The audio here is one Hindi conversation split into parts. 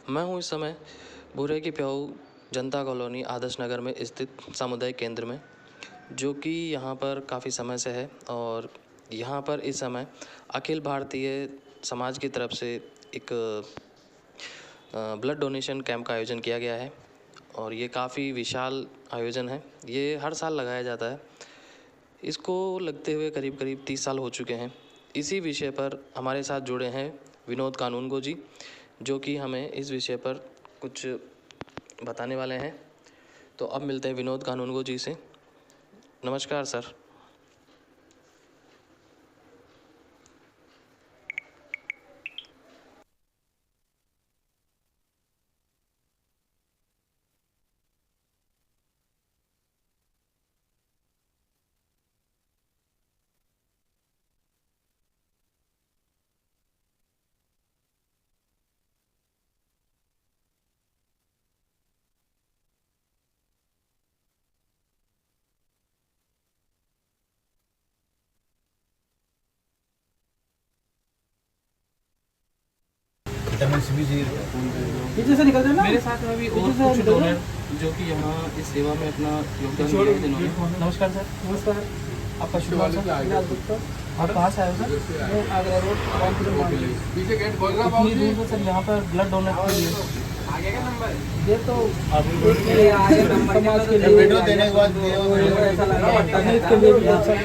मैं हूँ इस समय भूरे की प्याऊ जनता कॉलोनी आदर्श नगर में स्थित सामुदायिक केंद्र में, जो कि यहाँ पर काफ़ी समय से है। और यहाँ पर इस समय अखिल भारतीय समाज की तरफ से एक ब्लड डोनेशन कैंप का आयोजन किया गया है और ये काफ़ी विशाल आयोजन है। ये हर साल लगाया जाता है। इसको लगते हुए करीब करीब 30 साल हो चुके हैं। इसी विषय पर हमारे साथ जुड़े हैं विनोद कानूनगो जी, जो कि हमें इस विषय पर कुछ बताने वाले हैं। तो अब मिलते हैं विनोद कानूनगो जी से। नमस्कार सर। पीछे से निकल जाना। मेरे साथ में भी और कुछ डोनर जो कि यहाँ इस सेवा में अपना योगदान दिया है जिन्होंने। नमस्कार सर। नमस्कार। आपका शुभ नाम सर? आप कहाँ से आए हो सर? मैं आगरा रोड पीछे गेट खोल रहा हूँ। कितनी दूर से सर यहाँ पर ब्लड डोनेट के लिए? आगे का नंबर ये तो आगे नंबर समाज के लिए वीडियो देने के बाद ऐसा लगा के लिए भी अच्छा है।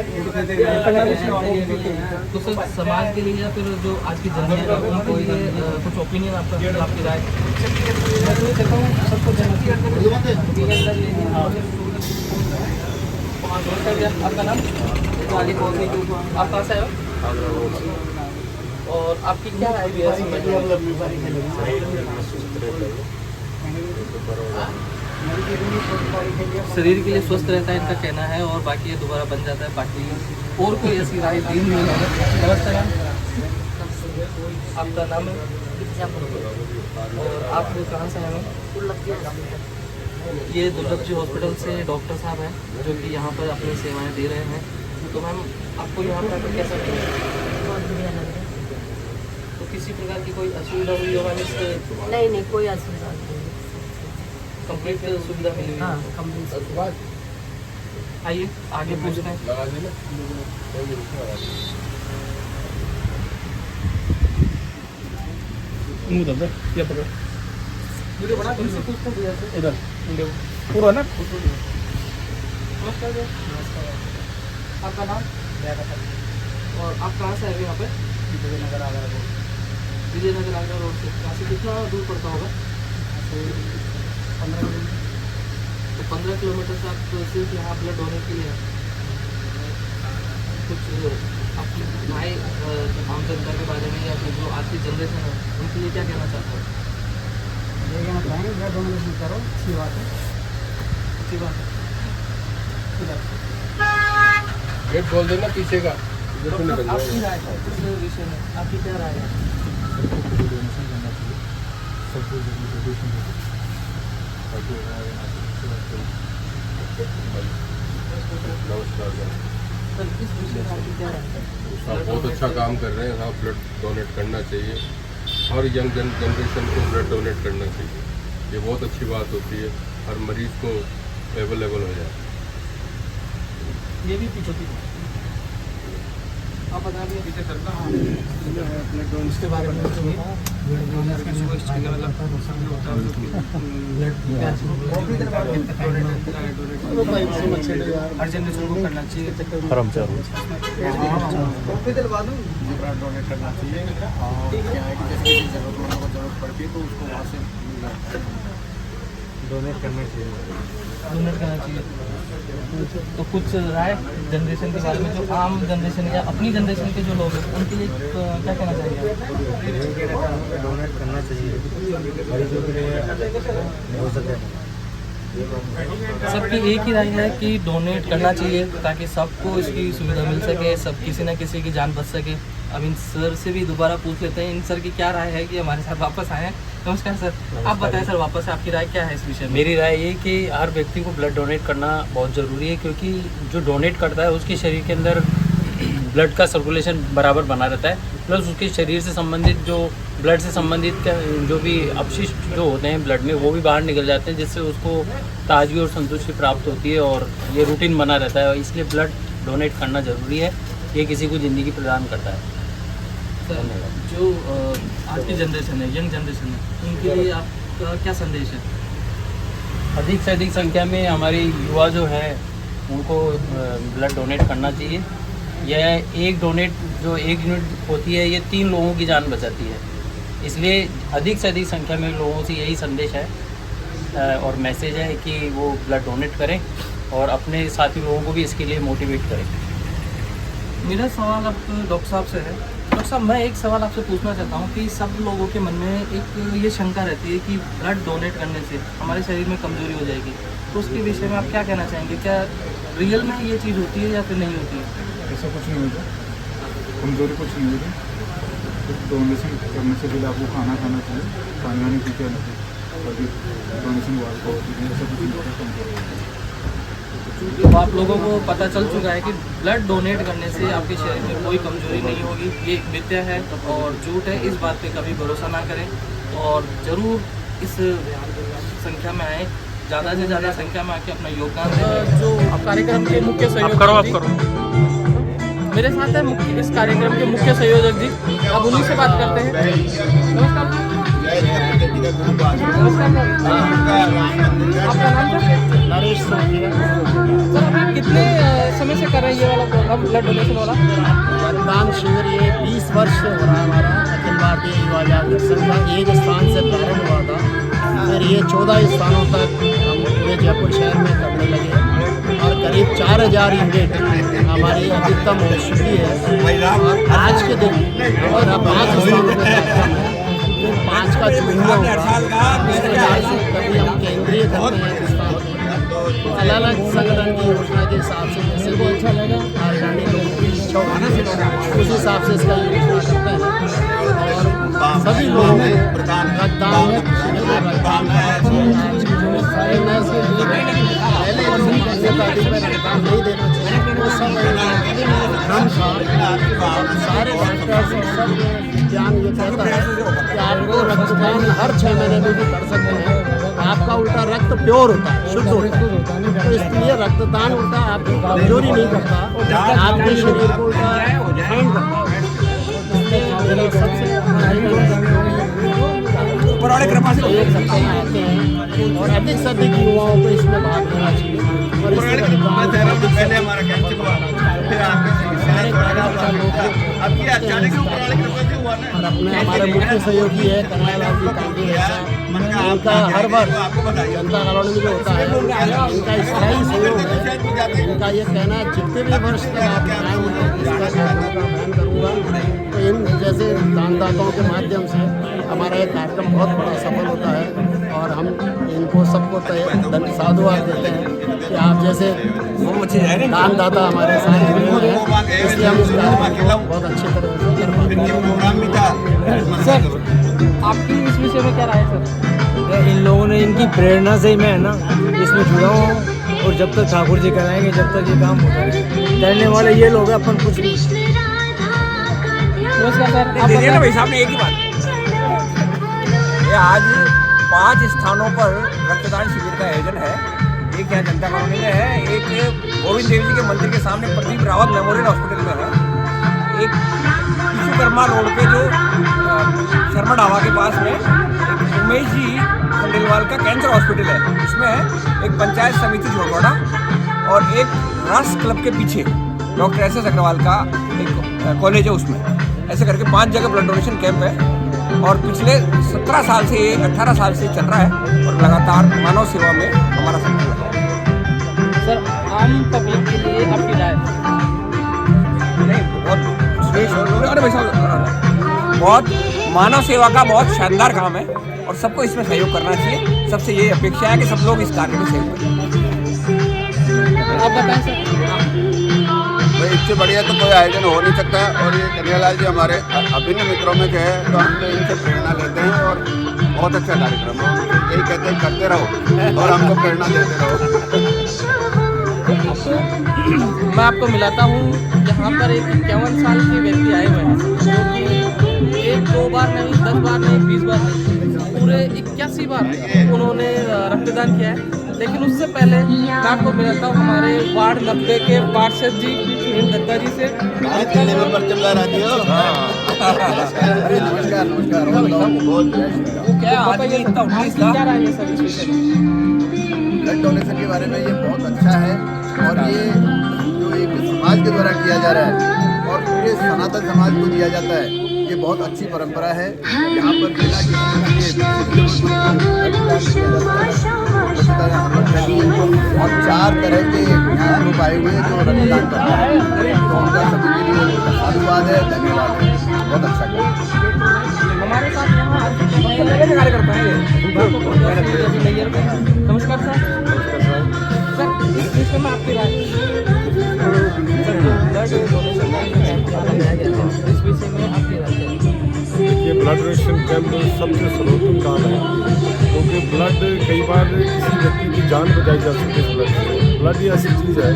तो सर समाज के लिए या फिर जो आज की जनता है उनको ये कुछ ओपिनियन आपका, आपकी राय? मैं तो देखता हूँ सबको आपका नाम? आप कहाँ से आए हो? और आपकी क्या राय भी है? शरीर के लिए स्वस्थ रहता है इनका कहना है, और बाकी ये दोबारा बन जाता है। बाकी और कोई ऐसी राय दी नहीं है। नमस्ते मैम, आपका नाम है? और आप कहाँ से आए हैं? ये दुर्लभ जी हॉस्पिटल से डॉक्टर साहब हैं जो कि यहाँ पर अपनी सेवाएं दे रहे हैं। तो मैम आपको यहाँ पर आकर कैसा लगा? तो किसी प्रकार की कोई असुविधा हुई होगा? नहीं कोई असुविधा नहीं। कंप्लीट सुविधा मिली हुई? हाँ कंप्लीट। आइए आगे पूछते हैं। मुंह दब ये पकड़ मुझे बड़ा तुमसे पूछते दिया से इधर पूरा ना। नमस्कार जी। आपका नाम? और आप कहाँ से आए हो यहाँ पे? विजयनगर आगरा रोड। विजयनगर आगरा रोड से कहाँ से कितना दूर पड़ता होगा? 15 किलोमीटर। तो 15 किलोमीटर से आप सिर्फ यहाँ ब्लड डोनेट के लिए कुछ अपनी भाई आम जनता के बारे में या फिर जो आज की जनरेशन है उनके लिए क्या कहना चाहते हो? ये कहना चाहेंगे ब्लड डोनेशन करो, अच्छी बात है। अच्छी बात है। गेट खोल देना पीछे का। आपकी राय है इस विषय में, आपकी क्या राय है? नमस्कार सर इस विषय में आपकी क्या राय है? आप बहुत अच्छा काम कर रहे हैं। आप ब्लड डोनेट करना चाहिए। हर यंग जनरेशन को ब्लड डोनेट करना चाहिए। ये बहुत अच्छी बात होती है, हर मरीज को अवेलेबल हो जाए। ये भी पीछे आप बता दिए पीछे करना ब्लड डोनेशन के बारे में जो बताओ। ब्लड डोनेशन में कुछ चीज़ें मतलब होता है हर जनरेशन को करना चाहिए। हरम चार ब्लड डोनेट करना चाहिए और क्या है कि जैसे जरूरत पड़ती है तो उसको वहाँ से डोनेट करना चाहिए। तो कुछ राय जनरेशन के बारे में, जो आम जनरेशन या अपनी जनरेशन के जो लोग हैं उनके लिए क्या कहना चाहिए? डोनेट करना चाहिए मरीजों के लिए हो सके। सबकी एक ही राय है कि डोनेट करना चाहिए ताकि सबको इसकी सुविधा मिल सके, सब किसी न किसी की जान बच सके। अब इन सर से भी दोबारा पूछ लेते हैं इन सर की क्या राय है कि हमारे साथ वापस आए हैं। नमस्कार सर। आप बताएं सर वापस आपकी राय क्या है इस विषय में? मेरी राय ये कि हर व्यक्ति को ब्लड डोनेट करना बहुत ज़रूरी है, क्योंकि जो डोनेट करता है उसके शरीर के अंदर ब्लड का सर्कुलेशन बराबर बना रहता है, प्लस उसके शरीर से संबंधित जो ब्लड से संबंधित जो भी अपशिष्ट जो होते हैं ब्लड में वो भी बाहर निकल जाते हैं, जिससे उसको ताजगी और संतुष्टि प्राप्त होती है और ये रूटीन बना रहता है। इसलिए ब्लड डोनेट करना ज़रूरी है, ये किसी को ज़िंदगी प्रदान करता है। सर जो आज की जनरेशन है, यंग जनरेशन है, उनके लिए आपका क्या संदेश है? अधिक से अधिक संख्या में हमारे युवा जो है उनको ब्लड डोनेट करना चाहिए। यह एक यूनिट होती है, ये 3 लोगों की जान बचाती है। इसलिए अधिक से अधिक संख्या में लोगों से यही संदेश है और मैसेज है कि वो ब्लड डोनेट करें और अपने साथी लोगों को भी इसके लिए मोटिवेट करें। मेरा सवाल अब डॉक्टर साहब से है। डॉक्टर साहब, मैं एक सवाल आपसे पूछना चाहता हूँ कि सब लोगों के मन में एक ये शंका रहती है कि ब्लड डोनेट करने से हमारे शरीर में कमजोरी हो जाएगी, तो उसके विषय में आप क्या कहना चाहेंगे? क्या रियल में ये चीज़ होती है या फिर नहीं होती है? ऐसा कुछ नहीं होता, कमजोरी कुछ नहीं होती। डोनेशन करने से पहले आपको खाना खाना चाहिए, पानी वानी पीते रहना चाहिए, कभी डोनेशन के बाद ऐसा कुछ नहीं होता, कमजोरी। तो आप लोगों को पता चल चुका है कि ब्लड डोनेट करने से आपके शरीर में कोई कमजोरी नहीं होगी, ये एक मिथ्या है और झूठ है। इस बात पे कभी भरोसा ना करें और ज़रूर इस संख्या में आए, ज़्यादा से ज़्यादा संख्या में आके अपना योगदान दें। जो कार्यक्रम के मुख्य सहयोगी मेरे साथ है, इस कार्यक्रम के मुख्य संयोजक जी, अब उन्हीं से बात करते हैं। नमस्कार। आपका नाम सर? नरेश सर, अभी कितने समय से कर रहे हैं ये वाला प्रोग्राम, ब्लड डोनेशन वाला? रक्तदान शिविर ये 20 वर्ष से हो रहा है हमारा। अखिल भारतीय युवा जागृत संघ का एक स्थान से प्रारंभ हुआ था, फिर ये 14 स्थानों तक हम पूरे जयपुर शहर में करने लगे और करीब 4000 यूनिट हमारी अधिकतम हो चुकी है। और आज के दिन हमारा 5 स्थानों पर कार्यक्रम है, फिर 5 का चुनाव होगा। इस प्रकार से कभी हम केंद्रीय करते हैं स्थान अलग अलग संगठन की योजना के हिसाब से, जैसे भी राजधानी लोगों की इच्छा होती है उस हिसाब से इसका योजना करते हैं और सभी लोगों को रक्तदान शिविर में रक्तदान करना चाहिए। आज की जो अवेयरनेस पहले पार्टी में रक्तदान नहीं देना चाहिए, वो सब भ्रम था। सारे डॉक्टर्स और सब ज्ञान ये कहता है कि आपको रक्तदान हर 6 महीने में भी कर सकते हैं, आपका उल्टा रक्त प्योर होता है, शुद्ध होता है। तो इसलिए रक्तदान उल्टा आपकी कमजोरी नहीं करता, आपके शरीर को उल्टा डिफाइन करता है। सबसे एक सप्ताह में आते हैं और अधिक से अधिक युवाओं को इसमें भाग लेना चाहिए और और अपने हमारे मुख्य सहयोगी है कन्हैयालाल जी कांडी, इनका हर वर्ष जनता कॉलोनी में जो होता है इनका स्थायी सहयोग है। इनका ये कहना है जितने भी वर्ष तक आप आएंगे इसका बयान करूँगा। तो इन जैसे दानदाताओं के माध्यम से हमारा ये कार्यक्रम बहुत बड़ा सफल होता है और हम इनको सबको साधुवाद देते हैं कि आप जैसे दानदाता हमारे साथ जुड़े हैं, इसलिए हम इस कार्यक्रम को बहुत अच्छी तरह से कर पाते हैं। सर, आपकी इस विषय में क्या राय है सर? इन लोगों ने, इनकी प्रेरणा से ही मैं है ना इसमें जुड़ा हूँ और जब तक ठाकुर जी कराएंगे जब तक ये काम होता है, करने वाले ये लोग हैं, अपन कुछ नहीं। नमस्कार सर, आप ना भाई साहब ने एक ही बात, ये आज 5 स्थानों पर रक्तदान शिविर का आयोजन है। एक यहाँ जनता कॉलोनी में है, एक गोविंद देव जी के मंदिर के सामने प्रदीप रावत मेमोरियल हॉस्पिटल में है, एक विश्वकर्मा रोड पे जो शर्मा ढाबा के पास में एक उमेश जी खंडेलवाल का कैंसर हॉस्पिटल है, उसमें है एक पंचायत समिति झोटवाड़ा और एक राष्ट्र क्लब के पीछे डॉक्टर एस अग्रवाल का एक कॉलेज है, उसमें ऐसे करके 5 जगह ब्लड डोनेशन कैंप है और पिछले 17 साल से 18 साल से चल रहा है और लगातार मानव सेवा में हमारा संकल्प है। सर, आम पब्लिक के लिए आपकी राय? नहीं, बहुत मानव सेवा का बहुत शानदार काम है और सबको इसमें सहयोग करना चाहिए। सबसे ये अपेक्षा है कि सब लोग इस कार्य में सहयोग करें। आप बताएं सर। भाई इससे बढ़िया तो कोई आयोजन हो नहीं सकता और ये कन्हैयालाल जी हमारे अभिन्न मित्रों में के हैं, तो हम तो इनसे प्रेरणा लेते हैं और बहुत अच्छा कार्यक्रम है। यही कहते हैं करते रहो और हमको प्रेरणा देते रहो। मैं आपको मिलाता हूँ, यहाँ पर एक 51 साल के व्यक्ति आए हुए हैं जो कि एक दो बार नहीं, 10 बार नहीं, 20 बार नहीं, पूरे 81 बार उन्होंने रक्तदान किया है। लेकिन उससे पहले मैं आपको मिला था हमारे वार्ड 90 के पार्षद जी सुनील दत्ता जी से। अरे नमस्कार वो क्या आज इतना 19 लाख क्या राय है सर इस विषय में? ब्लड डोनेशन के बारे में ये बहुत अच्छा है और ये जो एक समाज के द्वारा किया जा रहा है और पूरे सनातन समाज को दिया जाता है, ये बहुत अच्छी परंपरा है। यहाँ पर बिना किसी और 4 तरह के यहाँ लोग आए हुए हैं जो रक्तदान करते हैं, तो उनका सभी के लिए साधुवाद है, धन्यवाद है, बहुत अच्छा किया। हमारे साथ यहाँ कार्यकर्ता है। नमस्कार सर। सर इस विषय में आपकी राय? इस विषय में आपकी राय? ये ब्लड डोनेशन कैंप सबसे सर्वोत्तम काम है, क्योंकि ब्लड कई बार किसी व्यक्ति की जान बचाई जा सकती है। ब्लड से ब्लड ये ऐसी चीज़ है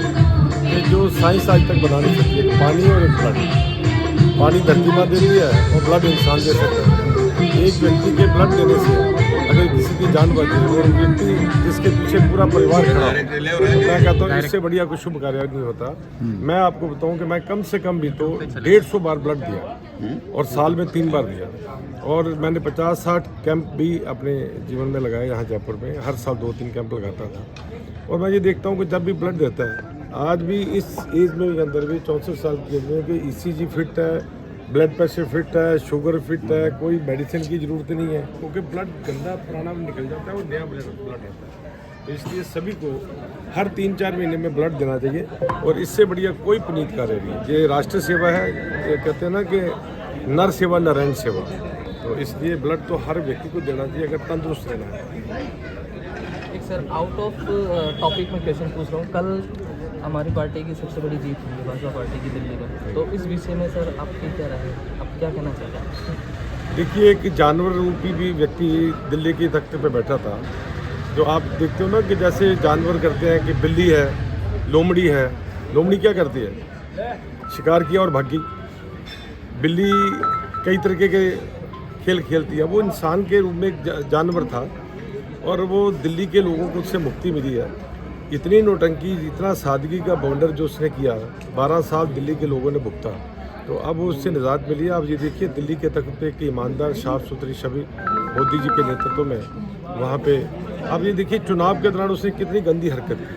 कि जो साइंस आज तक बना नहीं सकती है। पानी और एक ब्लड, पानी धरती माँ देती है और ब्लड इंसान दे सकता है। एक व्यक्ति के ब्लड देने से अगर किसी की जान बचे और व्यक्ति जिसके पीछे पूरा परिवार खड़ा है, तो मैं कहता हूँ इससे बढ़िया कोई शुभ कार्य नहीं होता। मैं आपको बताऊँ कि मैं कम से कम भी तो 150 बार ब्लड दिया और साल में 3 बार दिया, और मैंने 50-60 कैंप भी अपने जीवन में लगाए। यहाँ जयपुर में हर साल 2-3 कैंप लगाता था, और मैं ये देखता हूँ कि जब भी ब्लड देता है, आज भी इस एज में अंदर भी 64 साल की एज में कि ECG फिट है, ब्लड प्रेशर फिट है, शुगर फिट है, कोई मेडिसिन की ज़रूरत नहीं है, क्योंकि ब्लड गंदा पुराना निकल जाता है और नया ब्लड आता है। तो इसलिए सभी को हर 3-4 महीने में ब्लड देना चाहिए, और इससे बढ़िया कोई पुनीत कार्य नहीं। ये राष्ट्र सेवा है, ये कहते हैं ना कि नर सेवा नारायण सेवा, तो इसलिए ब्लड तो हर व्यक्ति को देना चाहिए अगर तंदुरुस्त रहना है। एक सर आउट ऑफ टॉपिक में क्वेश्चन पूछ रहा हूँ। कल हमारी पार्टी की सबसे बड़ी जीत हुई है, भाजपा पार्टी की दिल्ली में, तो इस विषय में सर आपकी क्या राय है? आप क्या कहना चाहते हैं? देखिए, एक जानवर रूपी भी व्यक्ति दिल्ली के तख्ते पे बैठा था, जो आप देखते हो ना कि जैसे जानवर करते हैं कि बिल्ली है, लोमड़ी है। लोमड़ी क्या करती है? शिकार किया और भागी। बिल्ली कई तरीके के खेल खेलती है। वो इंसान के रूप में एक जानवर था, और वो दिल्ली के लोगों को उससे मुक्ति मिली है। इतनी नौटंकी, इतना सादगी का बॉर्डर जो उसने किया, 12 साल दिल्ली के लोगों ने भुगता, तो अब उससे निजात मिली है। अब ये देखिए, दिल्ली के तख्त पे एक ईमानदार साफ सुथरी छवि मोदी जी के नेतृत्व में वहाँ पे। अब ये देखिए, चुनाव के दौरान उसने कितनी गंदी हरकत की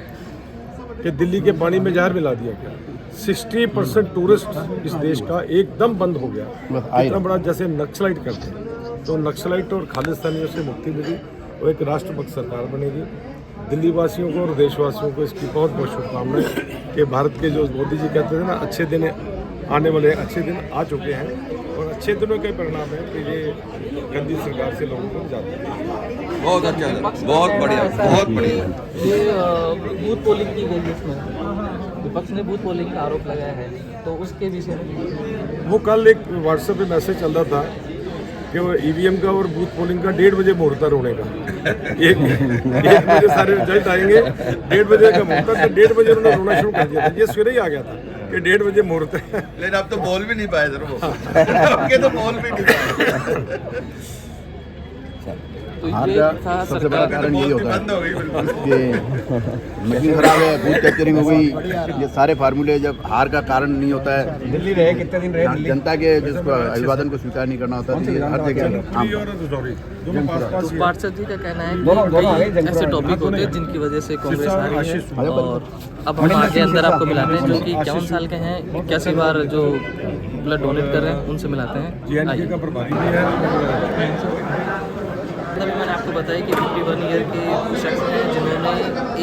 कि दिल्ली के पानी में जहर मिला दिया गया। 60% टूरिस्ट इस देश का एकदम बंद हो गया। इतना बड़ा जैसे नक्सलाइट करते हैं, तो नक्सलाइट और खालिस्तानियों से मुक्ति मिली, और एक राष्ट्रभक्त सरकार बनेगी। दिल्ली वासियों को और देशवासियों को इसकी बहुत बहुत शुभकामनाएं कि भारत के जो मोदी जी कहते थे ना, अच्छे दिन आने वाले, अच्छे दिन आ चुके हैं, और अच्छे दिनों के परिणाम है कि ये गंदी सरकार से लोगों को निजात मिली। बहुत अच्छा, बहुत बढ़िया, बहुत बढ़िया। ये बूथ पोलिंग की गई है, इसमें विपक्ष ने बूथ पोलिंग का आरोप लगाया है, तो उसके विषय में वो कल एक व्हाट्सएप पे मैसेज चल रहा था कि वो EVM का और बूथ पोलिंग का 1:30 बजे मुहूर्त होने का। एक बजे सारे रिजल्ट आएंगे, 1:30 बजे का मुहूर्त, तो 1:30 बजे उन्होंने रोना शुरू कर दिया था। ये सवेरे ही आ गया था कि 1:30 बजे मुहूर्त है। लेकिन अब तो बोल भी नहीं पाए सर, वो तो बोल भी नहीं पाए। तो हार ये का था सबसे बड़ा कारण यही होता है बंद हो गई बिल्कुल कि मशीन खराब है, बूथ कैप्चरिंग हो गई। ये सारे फार्मूले जब हार का कारण नहीं होता है, दिल्ली रहे कितने दिन रहे दिल्ली? जनता के जिसको अभिवादन को स्वीकार नहीं करना होता, तो ये हर जगह तो पार्षद जी का कहना है कि कई ऐसे टॉपिक होते हैं जिनकी वजह से कांग्रेस आ रही है, और अब हम आगे अंदर आपको मिलाते हैं जो कि 51 साल के हैं, 81 बार जो ब्लड डोनेट कर रहे हैं, उनसे मिलाते हैं। JNK का प्रभारी भी है। तभी मैंने आपको बताया कि 51 ईयर के शख्स हैं जिन्होंने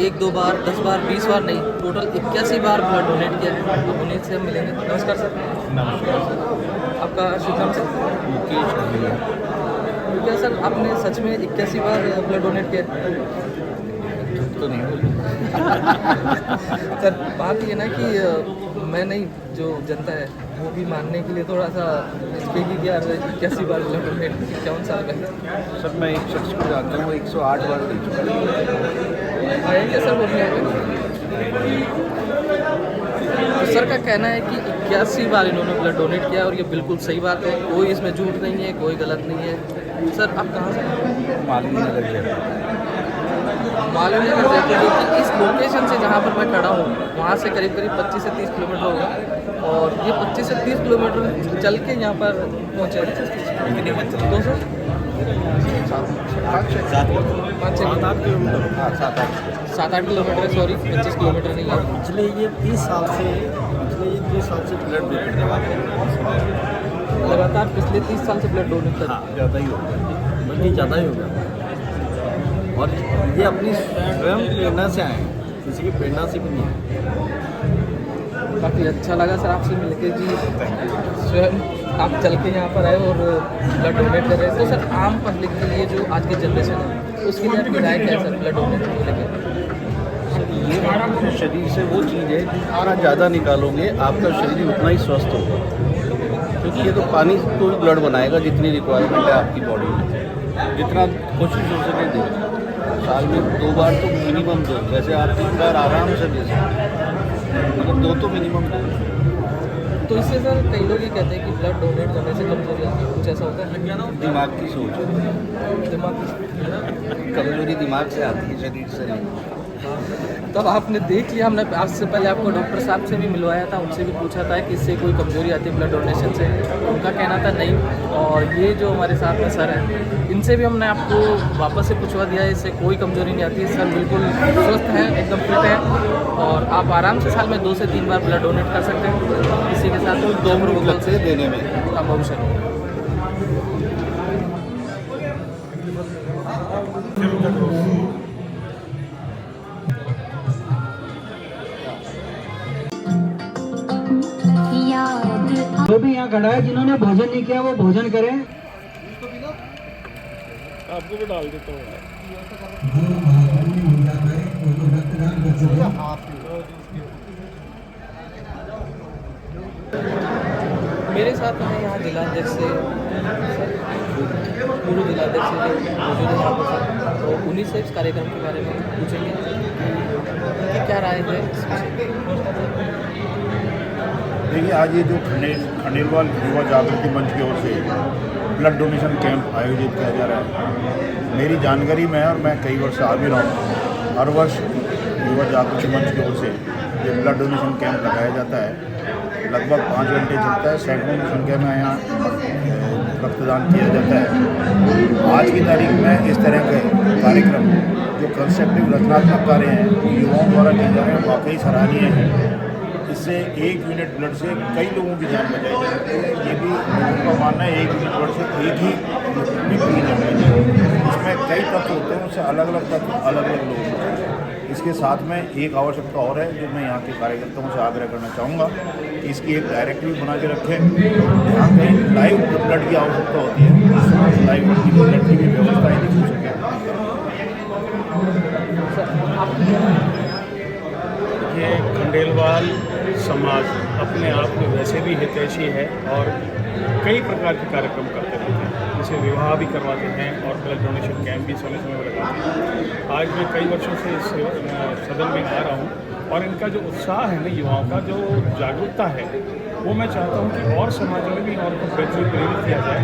1-2 बार, 10 बार, 20 बार नहीं, टोटल 81 बार ब्लड डोनेट किया है। तो उन्हीं से हम मिलेंगे। नमस्कार सर। आपका शुभ नाम सर? क्या सर, आपने सच में 81 बार ब्लड डोनेट किया? तो नहीं सर, बात ये ना कि मैं नहीं, जो जनता है वो भी मानने के लिए थोड़ा सा स्पीक किया। 81 बार ब्लड डोनेट 51 साल में। सर मैं एक शख्स को जानता हूँ, 108 बार दे चुका है। आएंगे सर बोलने सर का कहना है कि 81 बार इन्होंने ब्लड डोनेट किया और ये बिल्कुल सही बात है, कोई इसमें झूठ नहीं है, कोई गलत नहीं है। सर आप कहाँ से? मालूम नगर जयपुर। मालूम नगर जयपुर, जो कि इस लोकेशन से जहाँ पर मैं खड़ा हूँ वहाँ से करीब 25 से 30 किलोमीटर होगा और ये 25 से 30 किलोमीटर चल के यहाँ पर पहुँचे। दो सौ 7-8 किलोमीटर, सॉरी 25 किलोमीटर नहीं है। पिछले ये 30 साल से ब्लड डोनेट करवाते हैं। लगातार पिछले 30 साल से ब्लड डोनेट कर। हाँ, ज़्यादा ही हो गया, बल्कि ज़्यादा ही हो गया। और ये अपनी स्वयं प्रेरणा से आए हैं, किसी की प्रेरणा से भी नहीं आए। काफ़ी अच्छा लगा सर आपसे मिलके जी। स्वयं आप चल के यहाँ पर आए और ब्लड डोनेट कर रहे हैं, तो सर आम पब्लिक के लिए जो आज की जनरेशन है उसके लिए आपकी राय क्या है सर ब्लड डोनेट को लेकर? ये शरीर से वो चीज़ है जितना ज़्यादा निकालोगे आपका शरीर उतना ही स्वस्थ होगा, क्योंकि ये तो पानी तो ब्लड बनाएगा जितनी रिक्वायरमेंट है आपकी बॉडी में। जितना कोशिश हो सके दे, साल में 2 बार तो मिनिमम दो, वैसे आप 3 बार आराम से दे सकते हैं, मगर 2 तो मिनिमम दो। तो इससे सर कई लोग ये कहते हैं कि ब्लड डोनेट करने से कमजोरी आती है, कुछ ऐसा होता है? दिमाग की सोच है, दिमाग कमजोरी दिमाग से आती है, शरीर से नहीं। तब आपने देख लिया, हमने आपसे पहले आपको डॉक्टर साहब से भी मिलवाया था, उनसे भी पूछा था कि इससे कोई कमजोरी आती है ब्लड डोनेशन से, उनका कहना था नहीं। और ये जो हमारे साथ में सर हैं, इनसे भी हमने आपको वापस से पूछवा दिया है, इससे कोई कमजोरी नहीं आती है। सर बिल्कुल स्वस्थ हैं, एकदम फिट हैं और आप आराम से साल में 2 से 3 बार ब्लड डोनेट कर सकते हैं। इसी के साथ 2 ग्रुप से देने में भविष्य में जो भी यहाँ खड़ा है, जिन्होंने भोजन नहीं किया वो भोजन करें। आपको भी डाल देता हूँ। मेरे साथ में यहाँ जिलाध्यक्ष से पूर्व जिलाध्यक्ष से मौजूद है यहाँ पर, तो उन्हीं से इस कार्यक्रम के बारे में पूछेंगे कि क्या राय है इस विषय में। देखिए, आज ये जो खंडेलवाल युवा जागृति मंच की ओर से ब्लड डोनेशन कैंप आयोजित किया जा रहा है, मेरी जानकारी में है और मैं कई वर्ष आ भी रहा हूँ। हर वर्ष युवा जागृति मंच की ओर से ये ब्लड डोनेशन कैंप लगाया जाता है। लगभग 5 घंटे चलता है, सैकड़ों की संख्या में यहाँ रक्तदान किया जाता है। आज की तारीख में इस तरह के कार्यक्रम जो कंसेप्टिव रचनात्मक कार्य हैं युवाओं द्वारा किए जा रहे हैं, वाकई सराहनीय है। इससे 1 यूनिट ब्लड से कई लोगों की जान बचाई जा सकती है। ये भी लोगों का मानना है, 1 यूनिट ब्लड से एक ही व्यक्ति की जान बचाई है। इसमें कई तत्व होते हैं, उससे अलग अलग तत्व अलग अलग लोगों को होते हैं। इसके साथ में एक आवश्यकता और है जो मैं यहाँ के कार्यकर्ताओं से आग्रह करना चाहूँगा कि इसकी एक डायरेक्टरी बना के रखें। जहाँ कहीं लाइव ब्लड की आवश्यकता होती है, लाइव ब्लड की भी व्यवस्थाएँ हो सके। ये खंडेलवाल समाज अपने आप में वैसे भी हितैषी है और कई प्रकार के कार्यक्रम करते रहते हैं, जैसे विवाह भी करवाते हैं और ब्लड डोनेशन कैंप भी समय समय पर लगाते हैं। आज मैं कई वर्षों से इस सदन में आ रहा हूँ और इनका जो उत्साह है ना, युवाओं का जो जागरूकता है, वो मैं चाहता हूँ कि और समाजों में भी और को प्रेरित किया जाए।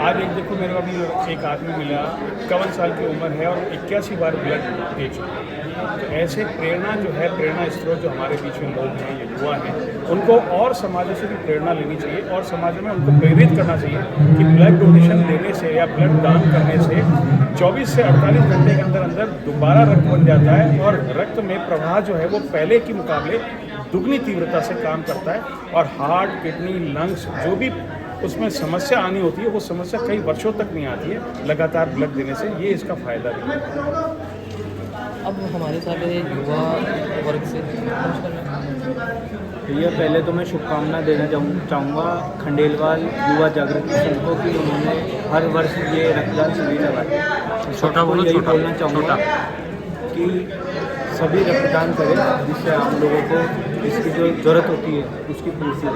आज एक देखो, मेरे अभी एक आदमी मिला, 51 साल की उम्र है और 81 बार ब्लड दे चुका है। तो ऐसे प्रेरणा जो है, प्रेरणा स्रोत जो हमारे बीच में लोग हैं, ये युवा हैं, उनको और समाजों से भी प्रेरणा लेनी चाहिए और समाज में उनको प्रेरित करना चाहिए कि ब्लड डोनेशन देने से या ब्लड दान करने से 24 से 48 घंटे के अंदर अंदर दोबारा रक्त बन जाता है और रक्त में प्रवाह जो है वो पहले के मुकाबले दुगनी तीव्रता से काम करता है और हार्ट, किडनी, लंग्स जो भी उसमें समस्या आनी होती है वो समस्या कई वर्षों तक नहीं आती है लगातार ब्लड देने से। ये इसका फ़ायदा भी है। अब हमारे साथ युवा वर्ग से भैया, पहले तो मैं शुभकामना देना चाहूँगा खंडेलवाल युवा जागृति संघ को कि उन्होंने हर वर्ष ये रक्तदान शिविर लगाए। छोटा बोलो, यही बोलना चाहूँगा कि सभी रक्तदान करें जिससे आम लोगों को इसकी जो ज़रूरत होती है उसकी पूर्ति हो।